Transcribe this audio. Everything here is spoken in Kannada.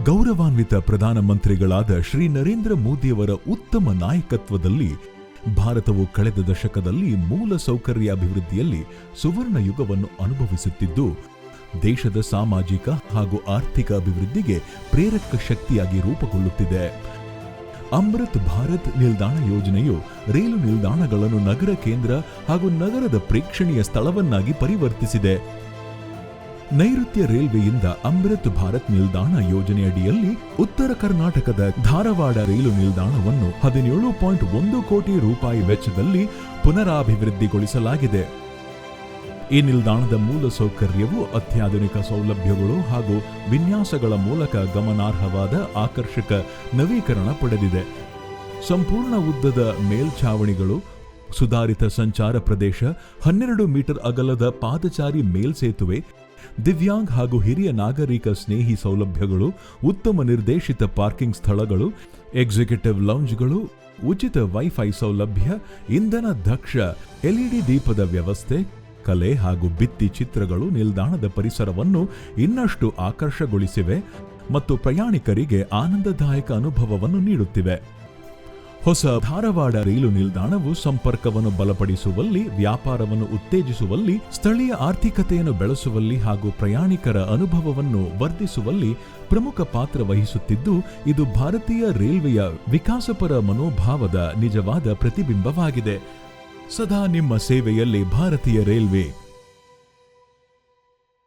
ಗೌರವಾನ್ವಿತ ಪ್ರಧಾನಮಂತ್ರಿಗಳಾದ ಶ್ರೀ ನರೇಂದ್ರ ಮೋದಿಯವರ ಉತ್ತಮ ನಾಯಕತ್ವದಲ್ಲಿ ಭಾರತವು ಕಳೆದ ದಶಕದಲ್ಲಿ ಮೂಲ ಸೌಕರ್ಯ ಅಭಿವೃದ್ಧಿಯಲ್ಲಿ ಸುವರ್ಣ ಯುಗವನ್ನು ಅನುಭವಿಸುತ್ತಿದ್ದು, ದೇಶದ ಸಾಮಾಜಿಕ ಹಾಗೂ ಆರ್ಥಿಕ ಅಭಿವೃದ್ಧಿಗೆ ಪ್ರೇರಕ ಶಕ್ತಿಯಾಗಿ ರೂಪುಗೊಳ್ಳುತ್ತಿದೆ. ಅಮೃತ್ ಭಾರತ್ ನಿಲ್ದಾಣ ಯೋಜನೆಯು ರೈಲು ನಿಲ್ದಾಣಗಳನ್ನು ನಗರ ಕೇಂದ್ರ ಹಾಗೂ ನಗರದ ಪ್ರೇಕ್ಷಣೀಯ ಸ್ಥಳವನ್ನಾಗಿ ಪರಿವರ್ತಿಸಿದೆ. ನೈಋತ್ಯ ರೈಲ್ವೆಯಿಂದ ಅಮೃತ್ ಭಾರತ್ ನಿಲ್ದಾಣ ಯೋಜನೆಯಡಿಯಲ್ಲಿ ಉತ್ತರ ಕರ್ನಾಟಕದ ಧಾರವಾಡ ರೈಲು ನಿಲ್ದಾಣವನ್ನು 17.1 ಕೋಟಿ ರೂಪಾಯಿ ವೆಚ್ಚದಲ್ಲಿ ಪುನರಾಭಿವೃದ್ಧಿಗೊಳಿಸಲಾಗಿದೆ. ಈ ನಿಲ್ದಾಣದ ಮೂಲ ಸೌಕರ್ಯವು ಅತ್ಯಾಧುನಿಕ ಸೌಲಭ್ಯಗಳು ಹಾಗೂ ವಿನ್ಯಾಸಗಳ ಮೂಲಕ ಗಮನಾರ್ಹವಾದ ಆಕರ್ಷಕ ನವೀಕರಣ ಪಡೆದಿದೆ. ಸಂಪೂರ್ಣ ಉದ್ದದ ಮೇಲ್ಛಾವಣಿಗಳು, ಸುಧಾರಿತ ಸಂಚಾರ ಪ್ರದೇಶ, 12 ಮೀಟರ್ ಅಗಲದ ಪಾದಚಾರಿ ಮೇಲ್ಸೇತುವೆ, ದಿವ್ಯಾಂಗ್ ಹಾಗೂ ಹಿರಿಯ ನಾಗರಿಕ ಸ್ನೇಹಿ ಸೌಲಭ್ಯಗಳು, ಉತ್ತಮ ನಿರ್ದೇಶಿತ ಪಾರ್ಕಿಂಗ್ ಸ್ಥಳಗಳು, ಎಕ್ಸಿಕ್ಯೂಟಿವ್ ಲೌಂಜ್ಗಳು, ಉಚಿತ ವೈಫೈ ಸೌಲಭ್ಯ, ಇಂಧನ ದಕ್ಷ ಎಲ್ಇಡಿ ದೀಪದ ವ್ಯವಸ್ಥೆ, ಕಲೆ ಹಾಗೂ ಭಿತ್ತಿ ಚಿತ್ರಗಳು ನಿಲ್ದಾಣದ ಪರಿಸರವನ್ನು ಇನ್ನಷ್ಟು ಆಕರ್ಷಗೊಳಿಸಿವೆ ಮತ್ತು ಪ್ರಯಾಣಿಕರಿಗೆ ಆನಂದದಾಯಕ ಅನುಭವವನ್ನು ನೀಡುತ್ತಿವೆ. ಹೊಸ ಧಾರವಾಡ ರೈಲು ನಿಲ್ದಾಣವು ಸಂಪರ್ಕವನ್ನು ಬಲಪಡಿಸುವಲ್ಲಿ, ವ್ಯಾಪಾರವನ್ನು ಉತ್ತೇಜಿಸುವಲ್ಲಿ, ಸ್ಥಳೀಯ ಆರ್ಥಿಕತೆಯನ್ನು ಬೆಳೆಸುವಲ್ಲಿ ಹಾಗೂ ಪ್ರಯಾಣಿಕರ ಅನುಭವವನ್ನು ವರ್ಧಿಸುವಲ್ಲಿ ಪ್ರಮುಖ ಪಾತ್ರ ವಹಿಸುತ್ತಿದ್ದು, ಇದು ಭಾರತೀಯ ರೈಲ್ವೆಯ ವಿಕಾಸಪರ ಮನೋಭಾವದ ನಿಜವಾದ ಪ್ರತಿಬಿಂಬವಾಗಿದೆ. ಸದಾ ನಿಮ್ಮ ಸೇವೆಯಲ್ಲಿ ಭಾರತೀಯ ರೈಲ್ವೆ.